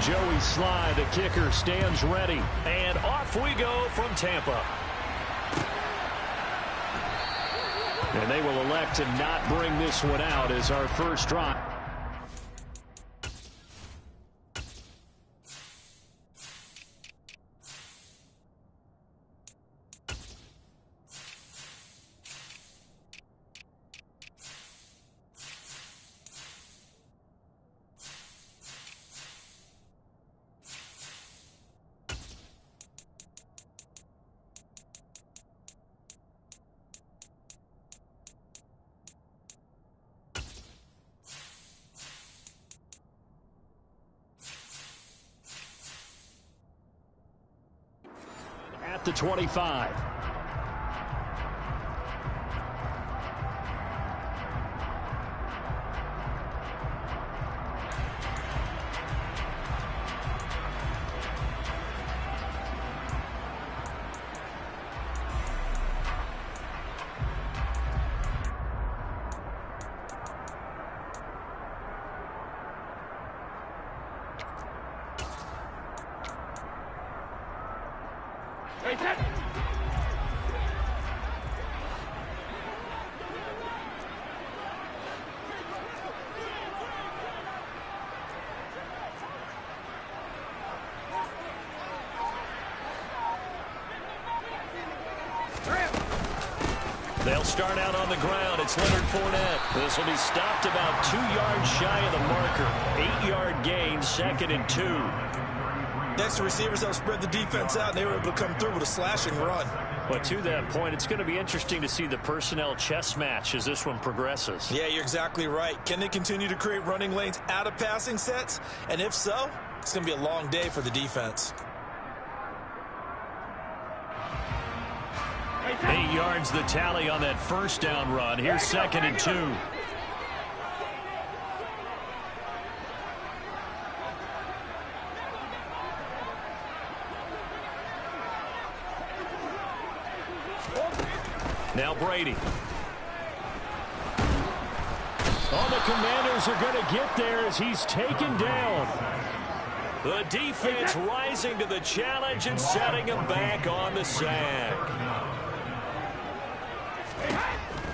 Joey Sly, the kicker, stands ready. And off we go from Tampa. And they will elect to not bring this one out as our first drive. At the 25. They'll start out on the ground. It's Leonard Fournette. This will be stopped about 2 yards shy of the marker. 8-yard gain, 2nd and 2. Next, the receivers have spread the defense out, and they were able to come through with a slashing run. But to that point, it's going to be interesting to see the personnel chess match as this one progresses. Yeah, you're exactly right. Can they continue to create running lanes out of passing sets? And if so, it's going to be a long day for the defense. 8 yards the tally on that first down run. Here's 2nd and 2. Now Brady. Oh, the Commanders are going to get there as he's taken down. The defense rising to the challenge and setting him back on the sack.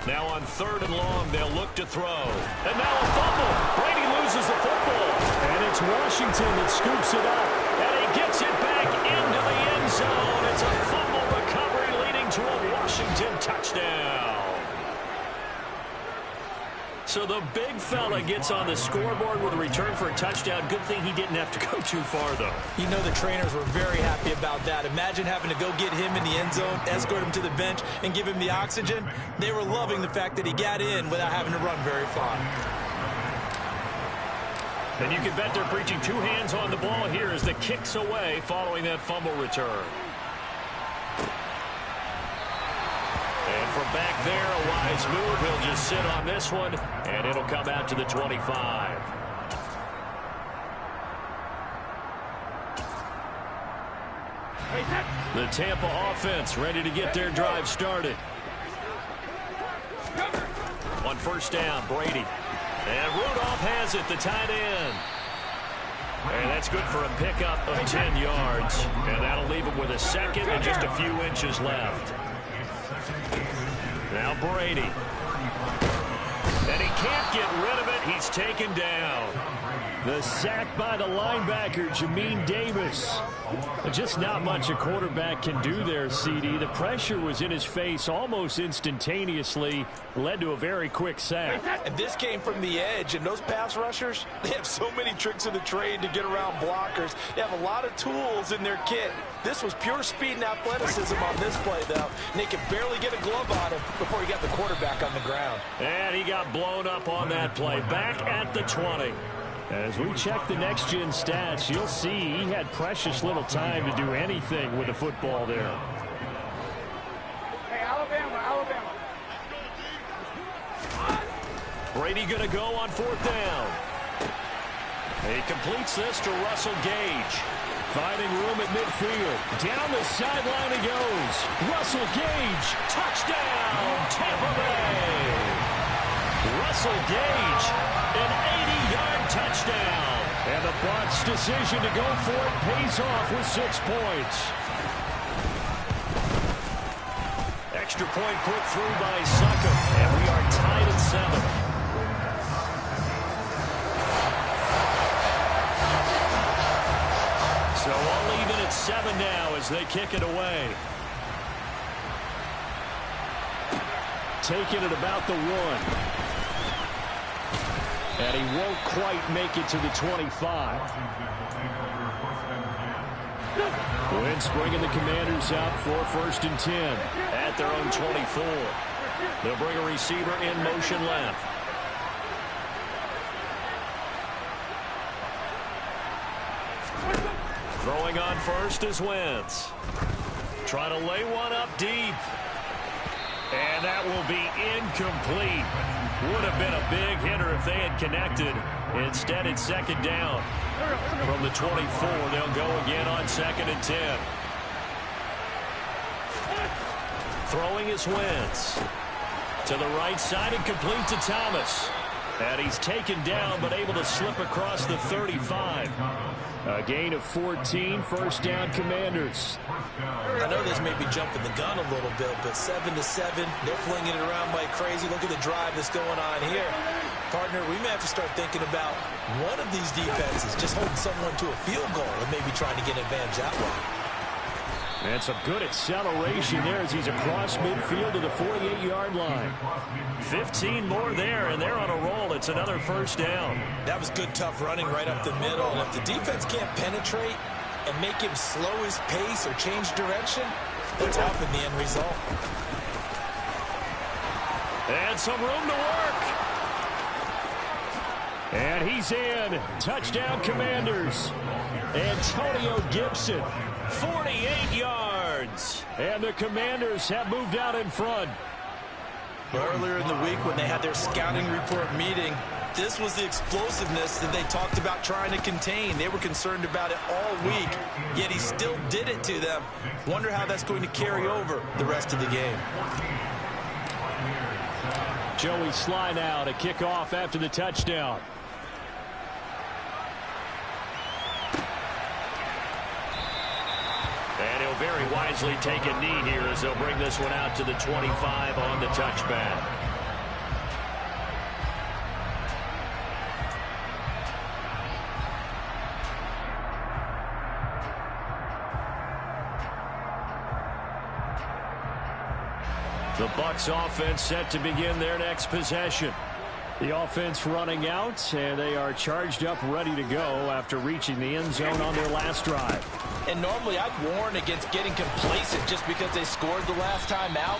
Now on 3rd and long, they'll look to throw. And now a fumble. Brady loses the football. And it's Washington that scoops it up. And he gets it back into the end zone. It's a fumble recovery leading to a Washington touchdown. So the big fella gets on the scoreboard with a return for a touchdown. Good thing he didn't have to go too far, though. You know the trainers were very happy about that. Imagine having to go get him in the end zone, escort him to the bench, and give him the oxygen. They were loving the fact that he got in without having to run very far. And you can bet they're preaching 2 hands on the ball here as the kick's away following that fumble return. And from back there, a wise move. He'll just sit on this one, and it'll come out to the 25. The Tampa offense ready to get their drive started. On 1st down, Brady. And Rudolph has it, the tight end. And that's good for a pickup of 10 yards. And that'll leave him with a 2nd and just a few inches left. Now Brady. And he can't get rid of it. He's taken down. The sack by the linebacker, Jamin Davis. Just not much a quarterback can do there, CD. The pressure was in his face almost instantaneously. Led to a very quick sack. And this came from the edge, and those pass rushers, they have so many tricks of the trade to get around blockers. They have a lot of tools in their kit. This was pure speed and athleticism on this play, though. And they could barely get a glove on him before he got the quarterback on the ground. And he got blown up on that play. Back at the 20. As we check the next-gen stats, you'll see he had precious little time to do anything with the football there. Hey, Alabama. Brady going to go on 4th down. He completes this to Russell Gage. Finding room at midfield. Down the sideline he goes. Russell Gage, touchdown, Tampa Bay. Russell Gage, an 80-yard touchdown. And the Bucs' decision to go for it pays off with 6 points. Extra point put through by Suckham, and we are tied at 7. So all even at 7 now as they kick it away. Taking it about the 1. And he won't quite make it to the 25. Wentz bringing the Commanders out for 1st and 10 at their own 24. They'll bring a receiver in motion left. Throwing on first is Wentz. Trying to lay one up deep. And that will be incomplete. Would have been a big hitter if they had connected. Instead, it's 2nd down. From the 24, they'll go again on 2nd and 10. Throwing is Wentz. To the right side and complete to Thomas. And he's taken down but able to slip across the 35. A gain of 14, 1st down Commanders. I know this may be jumping the gun a little bit, but 7-7, they're flinging it around like crazy. Look at the drive that's going on here. Partner, we may have to start thinking about one of these defenses just holding someone to a field goal and maybe trying to get an advantage that way. And some good acceleration there as he's across midfield to the 48-yard line. 15 more there, and they're on a roll. It's another 1st down. That was good, tough running right up the middle. And if the defense can't penetrate and make him slow his pace or change direction, that's often the end result. And some room to work. And he's in. Touchdown Commanders. Antonio Gibson, 48 yards. And the Commanders have moved out in front. Earlier in the week when they had their scouting report meeting, this was the explosiveness that they talked about trying to contain. They were concerned about it all week, yet he still did it to them. Wonder how that's going to carry over the rest of the game. Joey Sly now to kick off after the touchdown. And he'll very wisely take a knee here as they'll bring this one out to the 25 on the touchback. The Bucs offense set to begin their next possession. The offense running out, and they are charged up, ready to go after reaching the end zone on their last drive. And normally I'd warn against getting complacent just because they scored the last time out.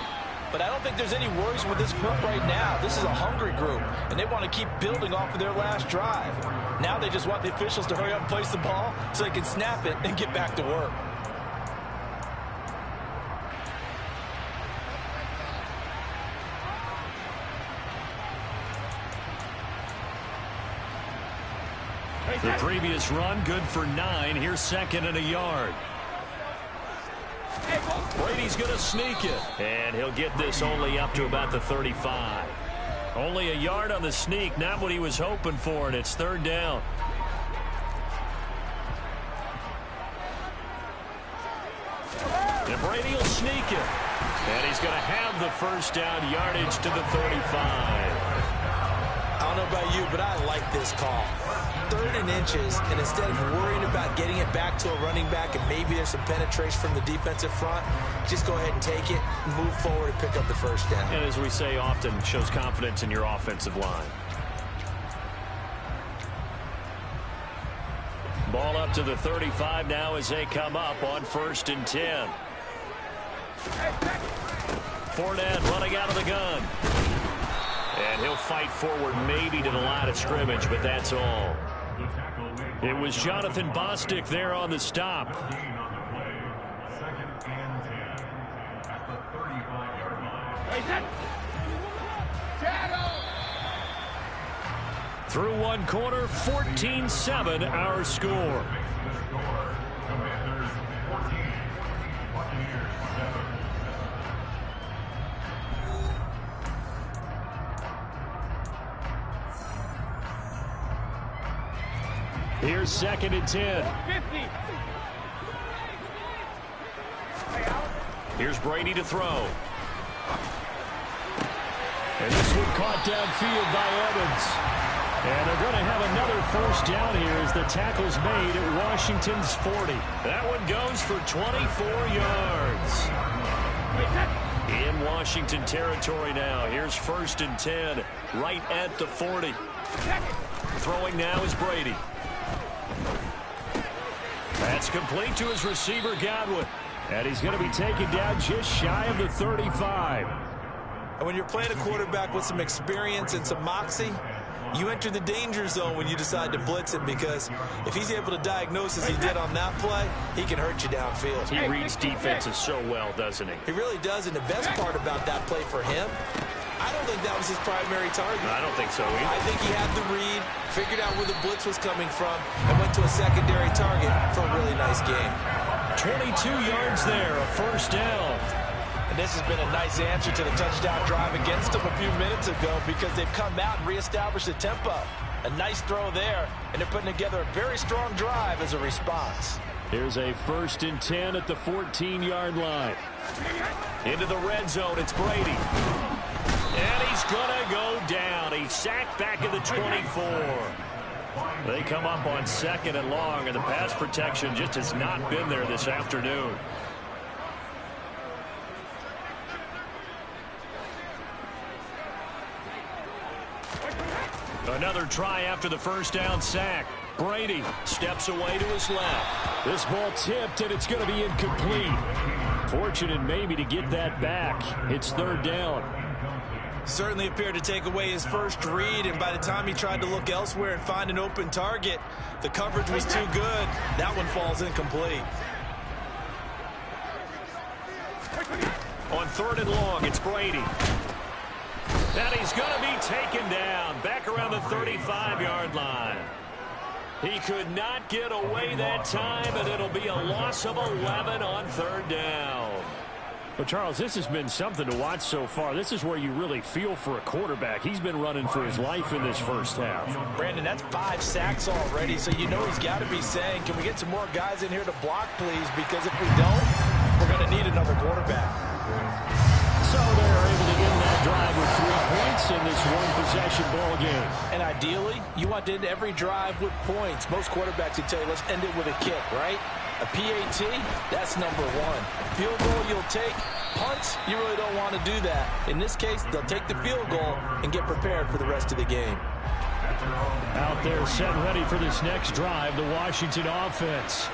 But I don't think there's any worries with this group right now. This is a hungry group, and they want to keep building off of their last drive. Now they just want the officials to hurry up and place the ball so they can snap it and get back to work. The previous run, good for 9. Here's 2nd and a yard. Brady's going to sneak it. And he'll get this only up to about the 35. Only a yard on the sneak, not what he was hoping for, and it's 3rd down. And Brady will sneak it. And he's going to have the 1st down yardage to the 35. I don't know about you, but I like this call. 3rd and inches, and instead of worrying about getting it back to a running back and maybe there's some penetration from the defensive front, just go ahead and take it, move forward, and pick up the 1st down. And as we say often, shows confidence in your offensive line. Ball up to the 35 now as they come up on 1st and 10. Fournette running out of the gun. And he'll fight forward maybe to the line of scrimmage, but that's all. It was Jonathan Bostic there on the stop. Through one quarter, 14-7 our score. Here's 2nd and 10. Here's Brady to throw. And this one caught downfield by Evans. And they're going to have another first down here as the tackle's made at Washington's 40. That one goes for 24 yards. In Washington territory now. Here's 1st and 10 right at the 40. Throwing now is Brady. That's complete to his receiver, Godwin. And he's going to be taken down just shy of the 35. And when you're playing a quarterback with some experience and some moxie, you enter the danger zone when you decide to blitz him, because if he's able to diagnose as he did on that play, he can hurt you downfield. He reads defenses so well, doesn't he? He really does, and the best part about that play for him, I don't think that was his primary target. I don't think so either. I think he had the read, figured out where the blitz was coming from, and went to a secondary target for a really nice game. 22 yards there, a first down. And this has been a nice answer to the touchdown drive against them a few minutes ago, because they've come out and reestablished the tempo. A nice throw there, and they're putting together a very strong drive as a response. Here's a 1st and 10 at the 14-yard line. Into the red zone, it's Brady. And he's going to go down. He's sacked back at the 24. They come up on 2nd and long, and the pass protection just has not been there this afternoon. Another try after the first down sack. Brady steps away to his left. This ball tipped, and it's going to be incomplete. Fortunate maybe to get that back. It's 3rd down. Certainly appeared to take away his first read, and by the time he tried to look elsewhere and find an open target, the coverage was too good. That one falls incomplete. On 3rd and long, it's Brady. And he's going to be taken down back around the 35-yard line. He could not get away that time, and it'll be a loss of 11 on 3rd down. But, Charles, this has been something to watch so far. This is where you really feel for a quarterback. He's been running for his life in this first half. Brandon, that's 5 sacks already, so you know he's got to be saying, can we get some more guys in here to block, please? Because if we don't, we're going to need another quarterback. So they're able to end that drive with 3 points in this one-possession ball game. And ideally, you want to end every drive with points. Most quarterbacks would tell you, let's end it with a kick, right? A PAT, that's number 1. Field goal you'll take. Punts, you really don't want to do that. In this case, they'll take the field goal and get prepared for the rest of the game. Out there set ready for this next drive, the Washington offense.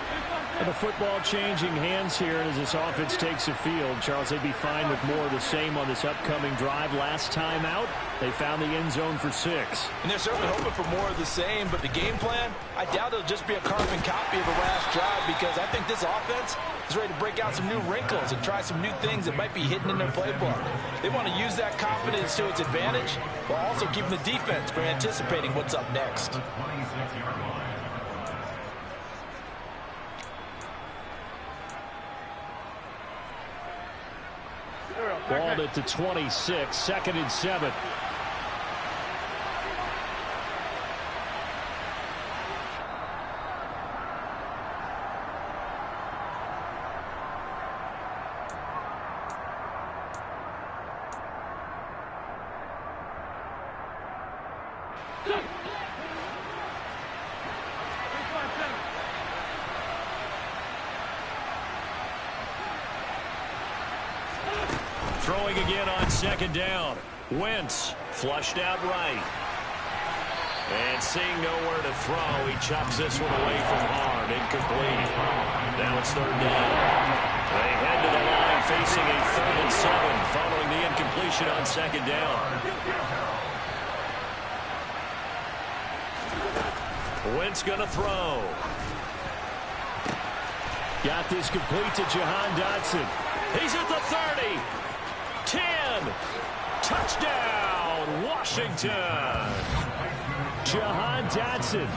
And the football changing hands here as this offense takes the field. Charles, they'd be fine with more of the same on this upcoming drive. Last time out, they found the end zone for 6. And they're certainly hoping for more of the same, but the game plan, I doubt it'll just be a carbon copy of the last drive, because I think this offense is ready to break out some new wrinkles and try some new things that might be hidden in their playbook. They want to use that confidence to its advantage, while also keeping the defense from anticipating what's up next. Balled at the 26, 2nd and 7. Throwing again on 2nd down. Wentz flushed out right. And seeing nowhere to throw, he chucks this one away from hard. Incomplete. Now it's 3rd down. They head to the line facing a 3rd and 7 following the incompletion on 2nd down. Wentz going to throw. Got this complete to Jahan Dotson. He's at the 30. 10. Touchdown, Washington. Jahan Dotson,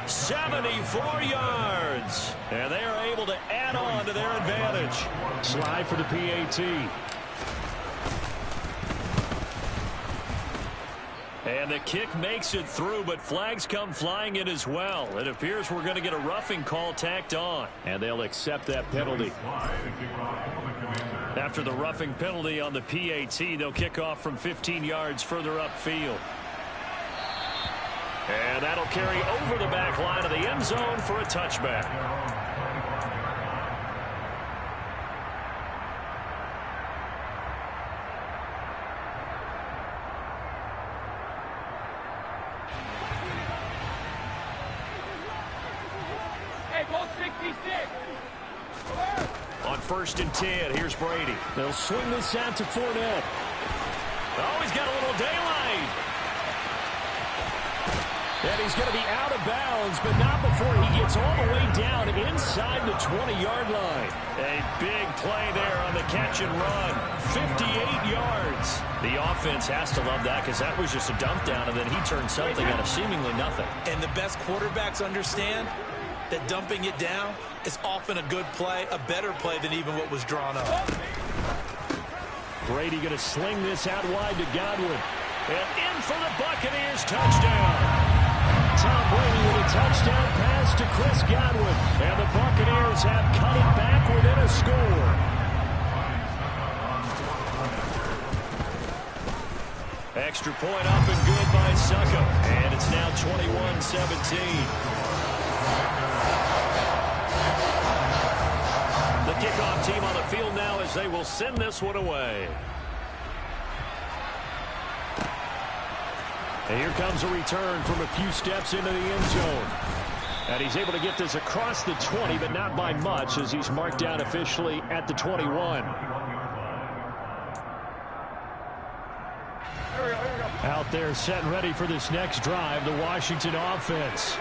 74 yards. And they are able to add on to their advantage. Slide for the PAT. And And the kick makes it through, but flags come flying in as well. It appears we're going to get a roughing call tacked on, and they'll accept that penalty. After the roughing penalty on the PAT, they'll kick off from 15 yards further upfield. And that'll carry over the back line of the end zone for a touchback. On 1st and 10, here's Brady. They'll swing this out to Fournette. Oh, he's got a little daylight. And he's going to be out of bounds, but not before he gets all the way down inside the 20-yard line. A big play there on the catch and run. 58 yards. The offense has to love that because that was just a dump down, and then he turned something out of seemingly nothing. And the best quarterbacks understand that dumping it down is often a good play, a better play than even what was drawn up. Brady going to sling this out wide to Godwin. And in for the Buccaneers, touchdown. Tom Brady with a touchdown pass to Chris Godwin. And the Buccaneers have cut it back within a score. Extra point up and good by Succo. And it's now 21-17. The kickoff team on the field now as they will send this one away. And here comes a return from a few steps into the end zone. And he's able to get this across the 20, but not by much as he's marked down officially at the 21. Out there set and ready for this next drive, the Washington offense.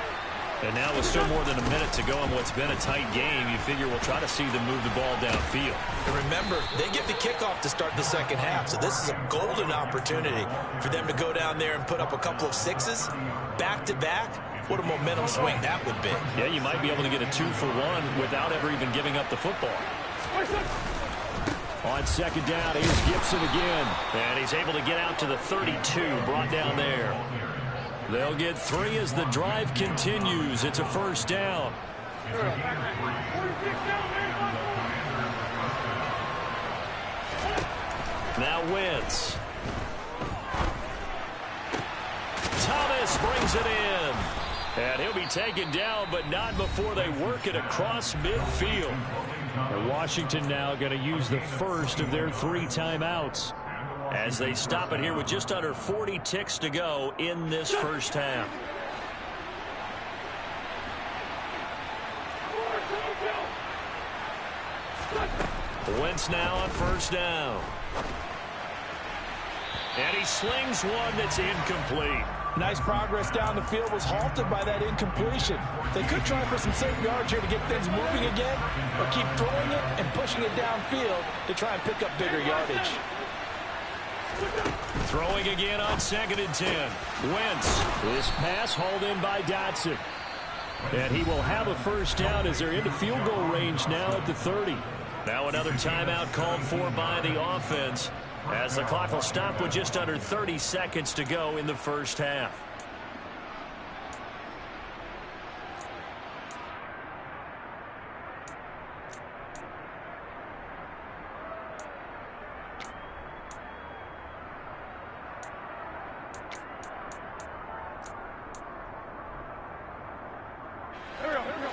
And now with still more than a minute to go in what's been a tight game, you figure we'll try to see them move the ball downfield. And remember, they get the kickoff to start the second half, so this is a golden opportunity for them to go down there and put up a couple of sixes back-to-back. What a momentum swing that would be. Yeah, you might be able to get a 2-for-1 without ever even giving up the football. On second down, here's Gibson again. And he's able to get out to the 32, brought down there. They'll get 3 as the drive continues. It's a first down. Now Wentz. Thomas brings it in. And he'll be taken down, but not before they work it across midfield. And Washington now going to use the first of their 3 timeouts as they stop it here with just under 40 ticks to go in this first half. Wentz now on first down. And he slings one that's incomplete. Nice progress down the field, was halted by that incompletion. They could try for some safe yards here to get things moving again, or keep throwing it and pushing it downfield to try and pick up bigger yardage. Throwing again on 2nd and 10. Wentz. This pass hauled in by Dotson. And he will have a first down as they're into field goal range now at the 30. Now another timeout called for by the offense as the clock will stop with just under 30 seconds to go in the first half.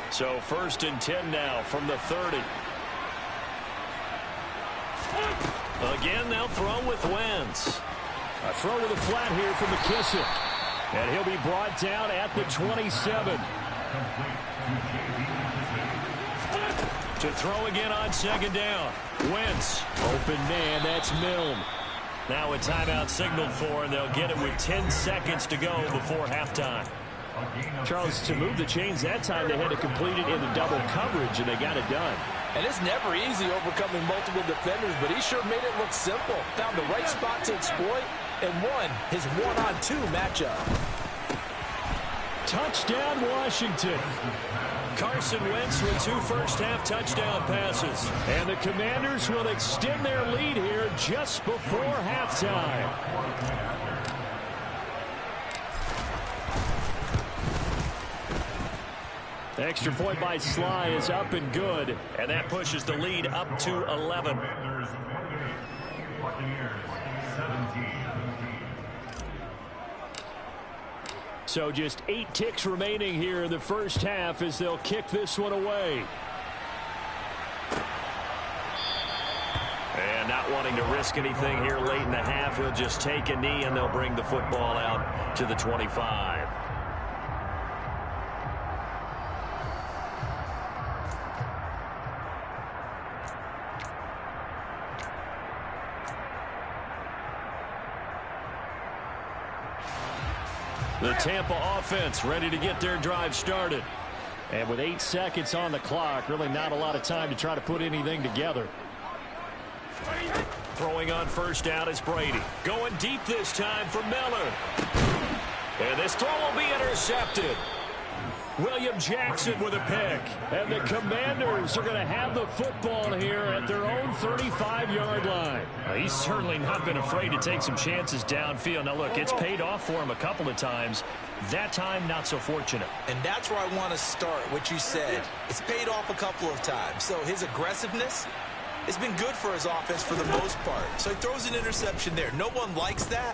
So 1st and 10 now from the 30. Again, they'll throw with Wentz. A throw to the flat here from McKissick. And he'll be brought down at the 27. To throw again on 2nd down. Wentz. Open man, that's Milne. Now a timeout signaled for, and they'll get it with 10 seconds to go before halftime. Charles, to move the chains that time, they had to complete it in the double coverage, and they got it done. And it's never easy overcoming multiple defenders, but he sure made it look simple. Found the right spot to exploit and won his 1-on-2 matchup. Touchdown, Washington. Carson Wentz with 2 first-half touchdown passes. And the Commanders will extend their lead here just before halftime. Extra point by Sly is up and good, and that pushes the lead up to 11. So just 8 ticks remaining here in the first half as they'll kick this one away. And not wanting to risk anything here late in the half, he'll just take a knee and they'll bring the football out to the 25. The Tampa offense ready to get their drive started. And with 8 seconds on the clock, really not a lot of time to try to put anything together. Throwing on first down is Brady. Going deep this time for Miller. And this throw will be intercepted. William Jackson with a pick. And the Commanders are going to have the football here at their own 35-yard line. He's certainly not been afraid to take some chances downfield. Now, look, it's paid off for him a couple of times. That time, not so fortunate. And that's where I want to start, what you said. It's paid off a couple of times. So his aggressiveness has been good for his offense for the most part. So he throws an interception there. No one likes that,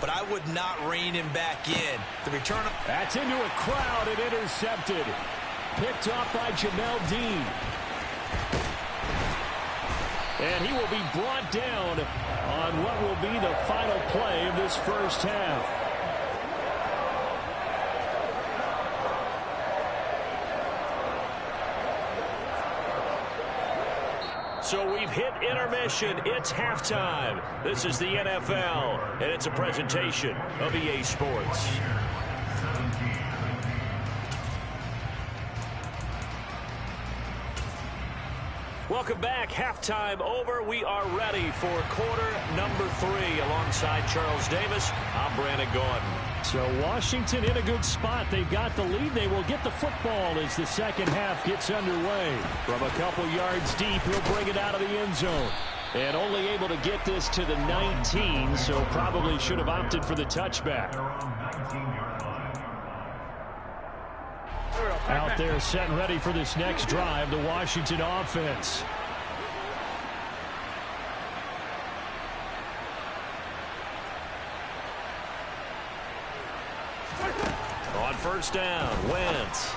but I would not rein him back in. The return. That's into a crowd and intercepted. Picked off by Jamel Dean. And he will be brought down on what will be the final play of this first half. So we've hit intermission. It's halftime. This is the NFL, and it's a presentation of EA Sports. Welcome back. Halftime over. We are ready for quarter number 3. Alongside Charles Davis, I'm Brandon Gordon. So Washington in a good spot. They've got the lead. They will get the football as the second half gets underway. From a couple yards deep, he'll bring it out of the end zone. And only able to get this to the 19, so probably should have opted for the touchback. Out there set and ready for this next drive, the Washington offense. On first down, Wentz.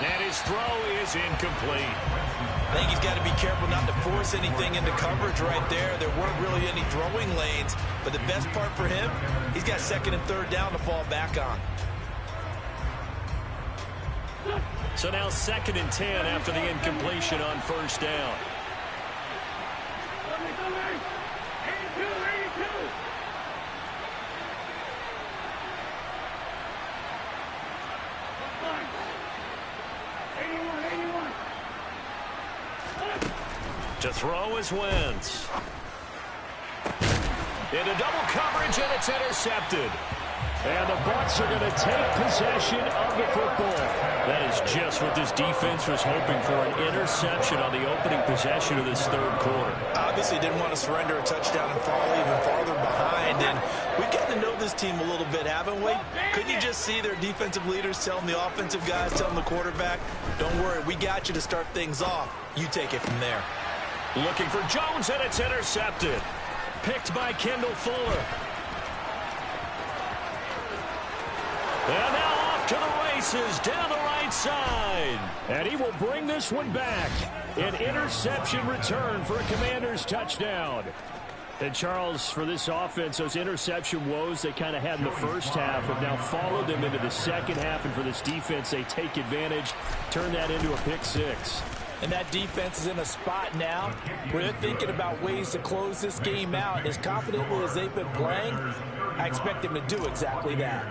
And his throw is incomplete. I think he's got to be careful not to force anything into coverage right there. There weren't really any throwing lanes, but the best part for him, he's got second and third down to fall back on. So now second and 10 after the incompletion on first down. To throw is Wentz. Into double coverage, and it's intercepted. And the Bucs are going to take possession of the football. That is just what this defense was hoping for, an interception on the opening possession of this third quarter. Obviously didn't want to surrender a touchdown and fall even farther behind. And we've gotten to know this team a little bit, haven't we? Couldn't you just see their defensive leaders telling the offensive guys, telling the quarterback, don't worry, we got you to start things off. You take it from there. Looking for Jones, and it's intercepted. Picked by Kendall Fuller. And now off to the races down the right side. And he will bring this one back. An interception return for a Commanders touchdown. And Charles, for this offense, those interception woes they kind of had in the first half have now followed them into the second half. And for this defense, they take advantage, turn that into a pick six. And that defense is in a spot now where they're thinking about ways to close this game out. And as confidently as they've been playing, I expect them to do exactly that.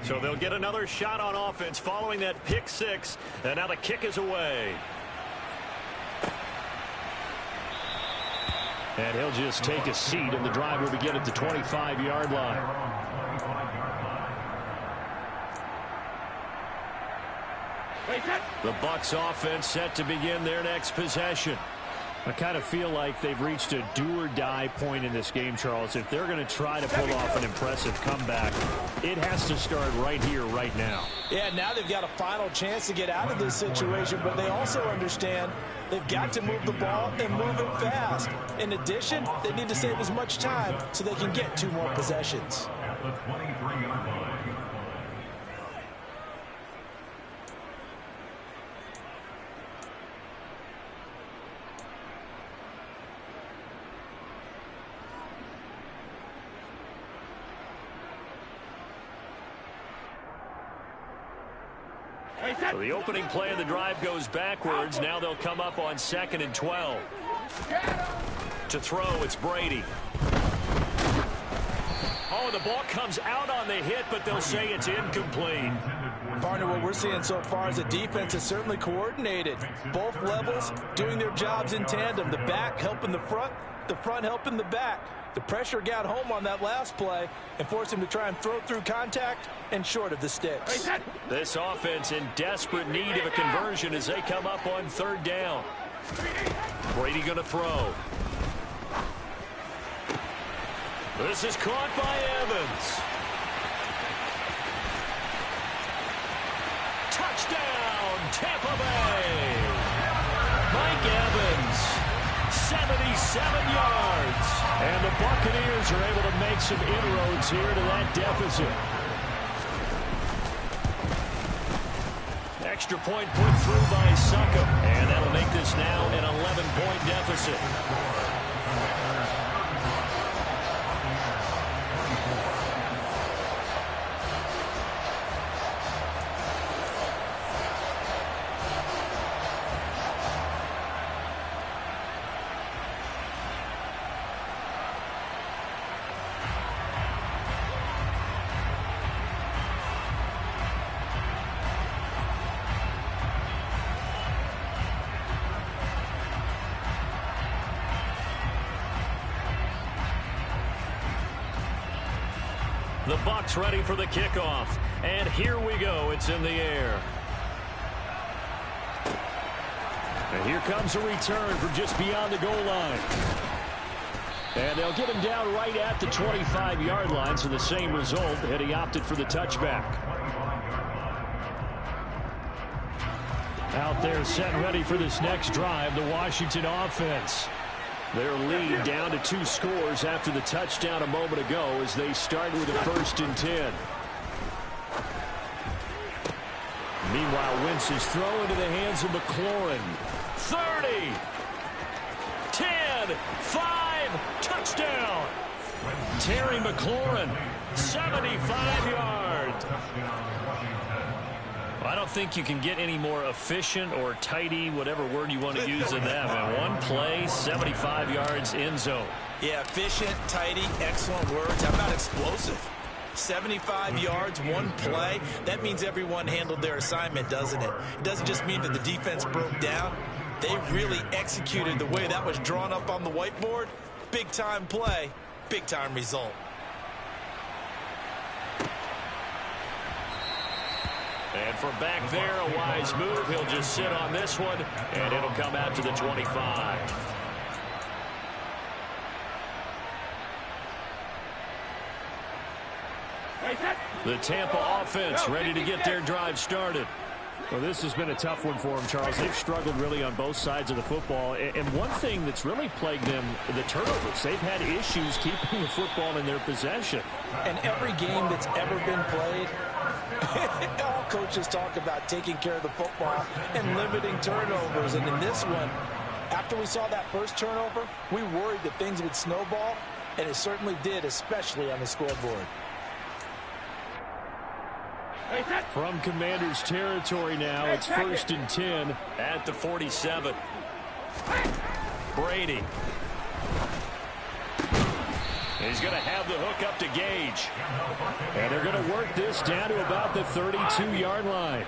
So they'll get another shot on offense following that pick six. And now the kick is away. And he'll just take a seat, and the drive will begin at the 25-yard line. The Bucs offense set to begin their next possession. I kind of feel like they've reached a do-or-die point in this game, Charles. If they're going to try to pull off an impressive comeback, it has to start right here, right now. Yeah, now they've got a final chance to get out of this situation, but they also understand they've got to move the ball and move it fast. In addition, they need to save as much time so they can get 2 more possessions. At the 23-yard line. So the opening play of the drive goes backwards. Now they'll come up on 2nd and 12. To throw, it's Brady. Oh, the ball comes out on the hit, but they'll say it's incomplete. Partner, what we're seeing so far is the defense is certainly coordinated. Both levels doing their jobs in tandem. The back helping the front helping the back. The pressure got home on that last play and forced him to try and throw through contact and short of the sticks. This offense in desperate need of a conversion as they come up on 3rd down. Brady going to throw. This is caught by Evans. Touchdown, Tampa Bay. Mike Evans, 77 yards. And the Buccaneers are able to make some inroads here to that deficit. Extra point put through by Suckup. And that'll make this now an 11-point deficit. The Bucs ready for the kickoff. And here we go. It's in the air. And here comes a return from just beyond the goal line. And they'll get him down right at the 25-yard line, so the same result, and he opted for the touchback. Out there set ready for this next drive, the Washington offense. Their lead down to 2 scores after the touchdown a moment ago as they start with a 1st and 10. Meanwhile, Wentz's throw into the hands of McLaurin. 30, 10, 5, touchdown. Terry McLaurin, 75 yards. I don't think you can get any more efficient or tidy, whatever word you want to use in that. Man. One play, 75 yards, end zone. Yeah, efficient, tidy, excellent words. How about explosive? 75 yards, one play. That means everyone handled their assignment, doesn't it? It doesn't just mean that the defense broke down. They really executed the way that was drawn up on the whiteboard. Big-time play, big-time result. And from back there, a wise move. He'll just sit on this one, and it'll come out to the 25. The Tampa offense ready to get their drive started. Well, this has been a tough one for them, Charles. They've struggled really on both sides of the football. And one thing that's really plagued them, the turnovers. They've had issues keeping the football in their possession. And every game that's ever been played, all coaches talk about taking care of the football and limiting turnovers. And in this one, after we saw that first turnover, we worried that things would snowball, and it certainly did, especially on the scoreboard. From Commanders territory now, it's 1st and 10 at the 47. Brady. He's going to have the hook up to Gage. And they're going to work this down to about the 32-yard line.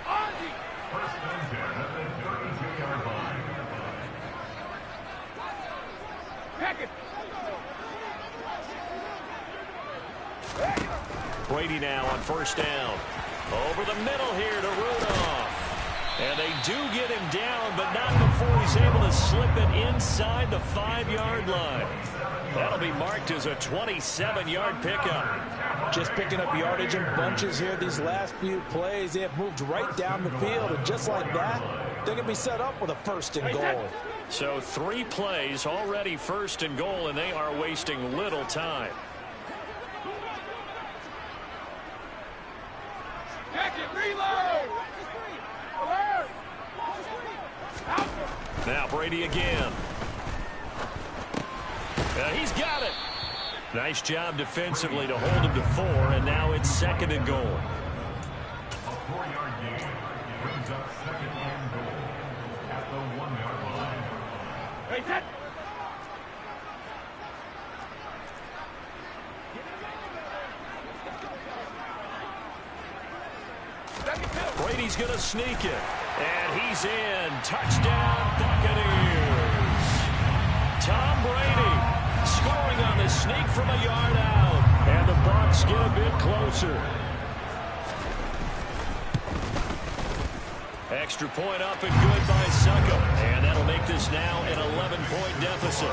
Brady now on 1st down. Over the middle here to Rudolph. And they do get him down, but not before he's able to slip it inside the 5-yard line. That'll be marked as a 27-yard pickup. Just picking up yardage in bunches here these last few plays. They have moved right down the field, and just like that, they're going to be set up with a 1st and goal. So 3 plays already 1st and goal, and they are wasting little time. Now Brady again. He's got it. Nice job defensively to hold him to 4, and now it's 2nd and goal. A 4-yard gain brings up 2nd and goal at the 1-yard line. Hey, set. Brady's going to sneak it. And he's in. Touchdown, Buccaneers. Tom Brady scoring on the sneak from a yard out. And the Bucs get a bit closer. Extra point up and good by Suckup. And that'll make this now an 11-point deficit.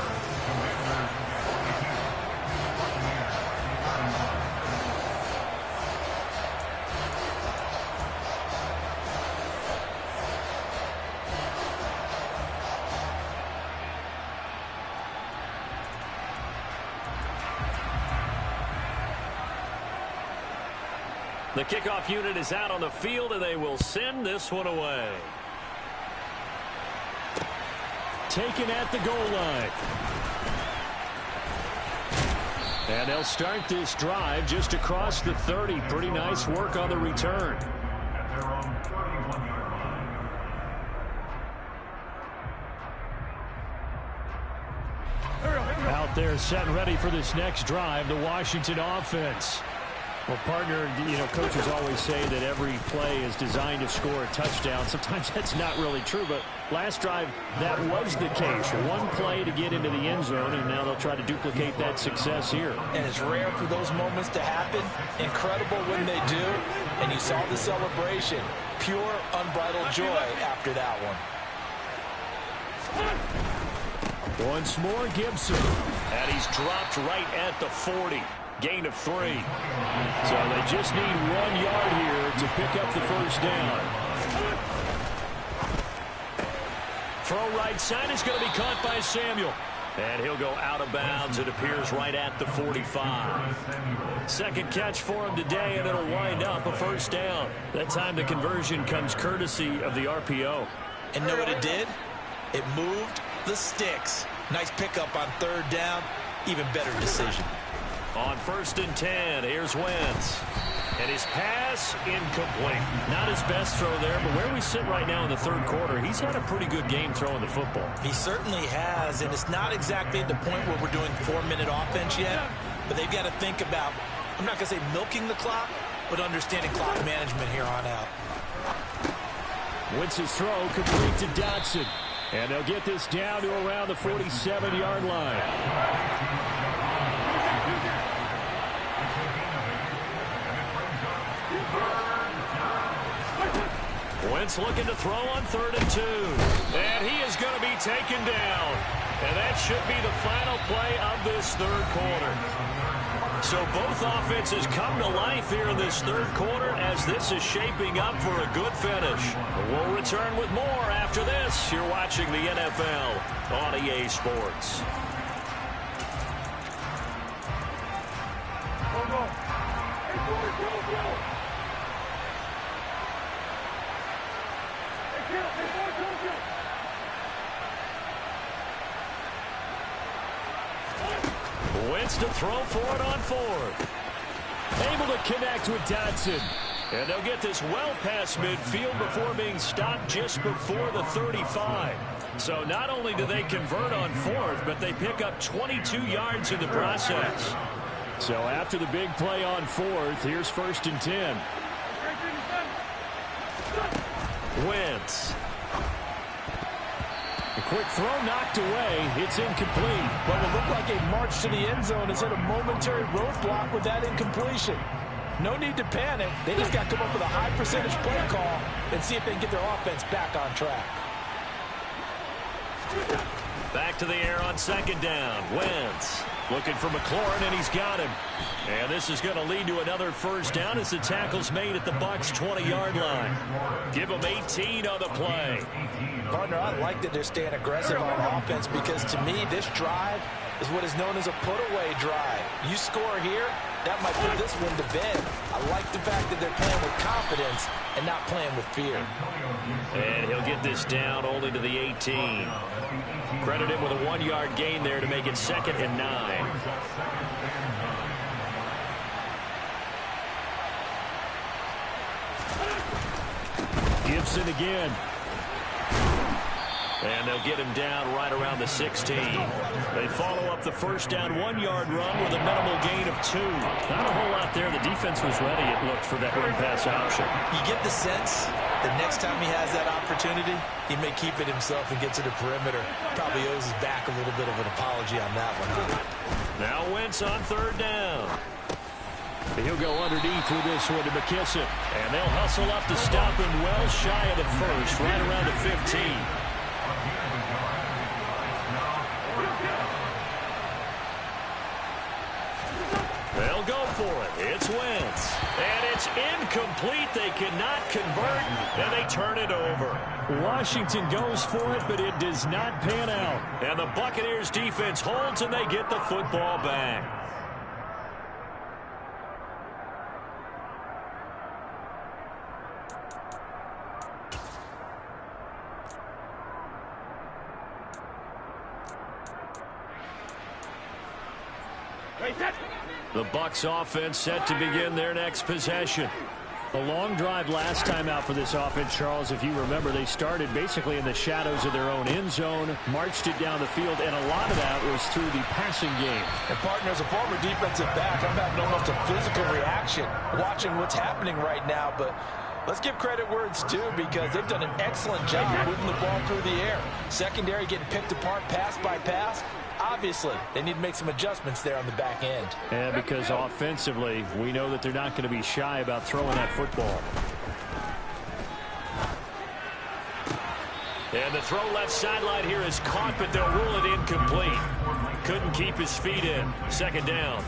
The kickoff unit is out on the field, and they will send this one away. Taken at the goal line. And they'll start this drive just across the 30. Pretty nice work on the return. Out there set and ready for this next drive, the Washington offense. Well, partner, you know, coaches always say that every play is designed to score a touchdown. Sometimes that's not really true, but last drive, that was the case. One play to get into the end zone, and now they'll try to duplicate that success here. And it's rare for those moments to happen. Incredible when they do. And you saw the celebration. Pure, unbridled joy after that one. Once more, Gibson. And he's dropped right at the 40. Gain of 3. So they just need 1 yard here to pick up the 1st down. Throw right side is going to be caught by Samuel. And he'll go out of bounds. It appears right at the 45. 2nd catch for him today, and it'll wind up a 1st down. That time the conversion comes courtesy of the RPO. And know what it did? It moved the sticks. Nice pickup on 3rd down. Even better decision. On 1st and 10, here's Wentz. And his pass incomplete. Not his best throw there, but where we sit right now in the 3rd quarter, he's had a pretty good game throwing the football. He certainly has, and it's not exactly at the point where we're doing 4-minute offense yet, but they've got to think about, I'm not going to say milking the clock, but understanding clock management here on out. Wentz's throw complete to Dotson. And they'll get this down to around the 47-yard line. Wentz looking to throw on 3rd and 2. And he is going to be taken down. And that should be the final play of this 3rd quarter. So both offenses come to life here in this 3rd quarter as this is shaping up for a good finish. We'll return with more after this. You're watching the NFL on EA Sports. Wentz to throw for it on 4th. Able to connect with Dotson. And they'll get this well past midfield before being stopped just before the 35. So not only do they convert on 4th, but they pick up 22 yards in the process. So after the big play on 4th, here's 1st and 10. Wentz. A quick throw knocked away. It's incomplete. What would look like a march to the end zone has hit a momentary roadblock with that incompletion. No need to panic. They just got to come up with a high percentage play call and see if they can get their offense back on track. Back to the air on second down. Wentz looking for McLaurin, and he's got him. And this is going to lead to another first down as the tackle's made at the Bucs 20-yard line. Give them 18 on the play. Partner, I like that they're staying aggressive on offense because to me, this drive is what is known as a put-away drive. You score here, that might put this one to bed. I like the fact that they're playing with confidence and not playing with fear. And he'll get this down only to the 18. Credit him with a 1-yard gain there to make it 2nd and 9. Gibson again. And they'll get him down right around the 16. They follow up the first down 1-yard run with a minimal gain of 2. Not a whole lot there. The defense was ready, it looked, for that run-pass option. You get the sense that next time he has that opportunity, he may keep it himself and get to the perimeter. Probably owes his back a little bit of an apology on that one. Now Wentz on 3rd down. He'll go underneath with this one to McKissick. And they'll hustle up to stop him well shy of the first, right around the 15. They'll go for it. It's Wentz. And it's incomplete. They cannot convert, and they turn it over. Washington goes for it, but it does not pan out. And the Buccaneers defense holds, and they get the football back. The Bucs offense set to begin their next possession. A long drive last time out for this offense, Charles. If you remember, they started basically in the shadows of their own end zone, marched it down the field, and a lot of that was through the passing game. And, partner, as a former defensive back, I'm having almost a physical reaction watching what's happening right now. But let's give credit where it's due because they've done an excellent job moving the ball through the air. Secondary getting picked apart pass by pass. Obviously, they need to make some adjustments there on the back end. And because offensively, we know that they're not going to be shy about throwing that football. And the throw left sideline here is caught, but they'll rule it incomplete. Couldn't keep his feet in. 2nd down.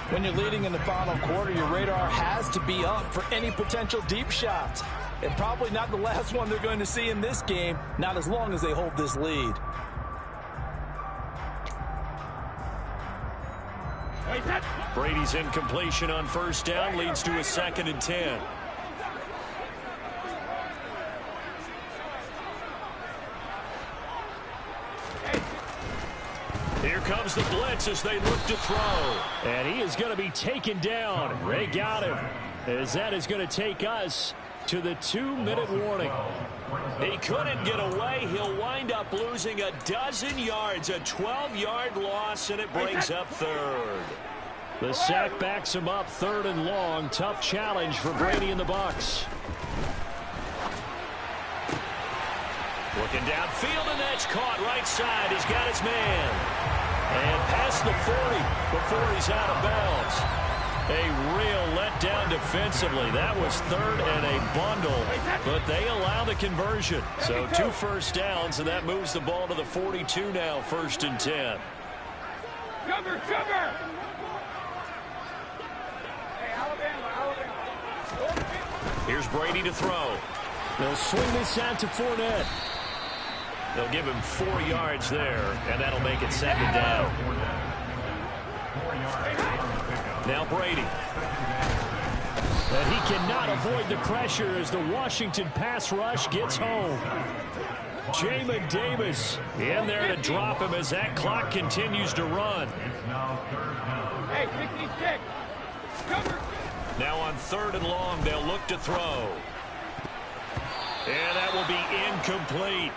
When you're leading in the final quarter, your radar has to be up for any potential deep shots. And probably not the last one they're going to see in this game, not as long as they hold this lead. Brady's incompletion on 1st down leads to a 2nd and 10. Here comes the blitz as they look to throw. And he is going to be taken down. They got him. As that is going to take us to the 2-minute warning. He couldn't get away. He'll wind up losing a dozen yards, a 12-yard loss, and it brings up 3rd. The sack backs him up 3rd and long. Tough challenge for Brady and the Bucs. Looking downfield, and that's caught right side. He's got his man. And past the 40 before he's out of bounds. A real letdown defensively. That was 3rd and a bundle, but they allow the conversion. So 2 first downs, and that moves the ball to the 42 now, 1st and 10. Cover! Here's Brady to throw. They'll swing this out to Fournette. They'll give him 4 yards there, and that'll make it 2nd down. Now Brady. And he cannot avoid the pressure as the Washington pass rush gets home. Jamin Davis in there to drop him as that clock continues to run. Hey, 66. Cover. Now on 3rd and long, they'll look to throw. And that will be incomplete.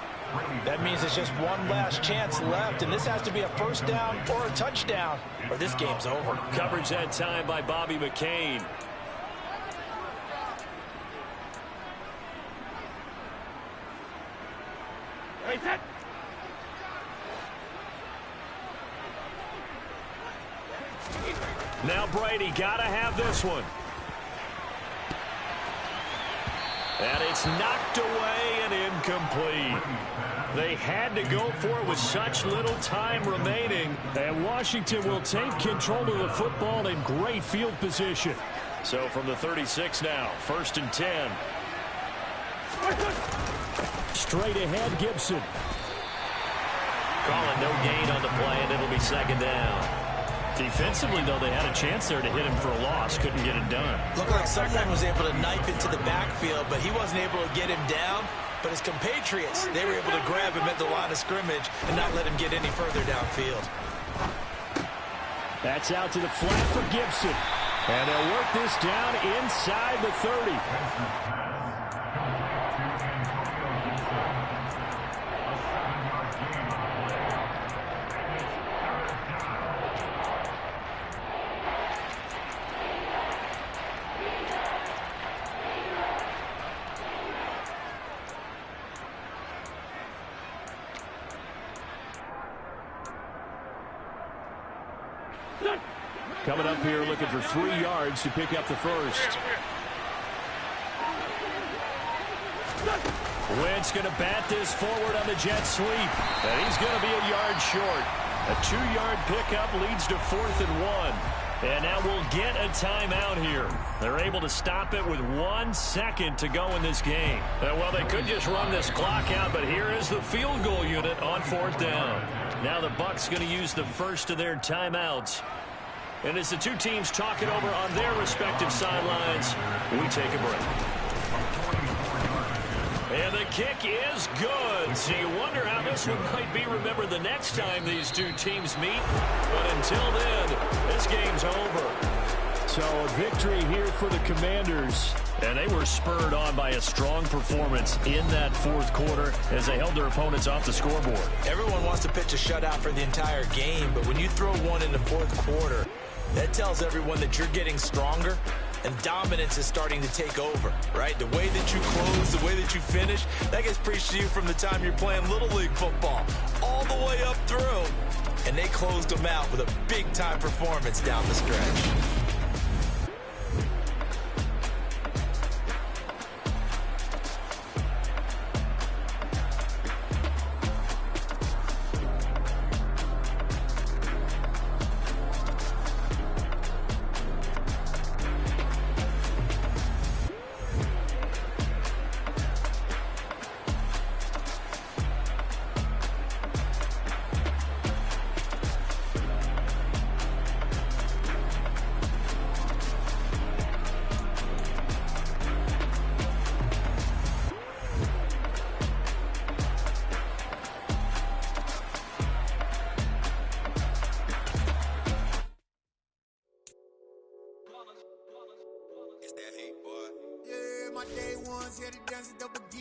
That means there's just one last chance left, and this has to be a 1st down or a touchdown, or this game's over. Coverage that time by Bobby McCain. Now Brady got to have this one. And it's knocked away and incomplete. They had to go for it with such little time remaining. And Washington will take control of the football in great field position. So from the 36 now, 1st and 10. Straight ahead, Gibson. Calling no gain on the play, and it'll be 2nd down. Defensively, though, they had a chance there to hit him for a loss. Couldn't get it done. Looked like someone was able to knife into the backfield, but he wasn't able to get him down. But his compatriots, they were able to grab him at the line of scrimmage and not let him get any further downfield. That's out to the flat for Gibson. And they'll work this down inside the 30. Coming up here looking for 3 yards to pick up the first. Wentz going to bat this forward on the jet sweep. And he's going to be a yard short. A 2-yard pickup leads to 4th and 1. And now we'll get a timeout here. They're able to stop it with 1 second to go in this game. Well, they could just run this clock out, but here is the field goal unit on 4th down. Now the Bucs going to use the first of their timeouts. And as the two teams talk it over on their respective sidelines, we take a break. And the kick is good. So you wonder how this one might be remembered the next time these two teams meet. But until then, this game's over. So a victory here for the Commanders. And they were spurred on by a strong performance in that 4th quarter as they held their opponents off the scoreboard. Everyone wants to pitch a shutout for the entire game, but when you throw one in the 4th quarter, that tells everyone that you're getting stronger and dominance is starting to take over, right? The way that you close, the way that you finish, that gets preached to you from the time you're playing Little League football all the way up through. And they closed them out with a big-time performance down the stretch. It's that hate, boy. Yeah, my day ones here to dance it up again.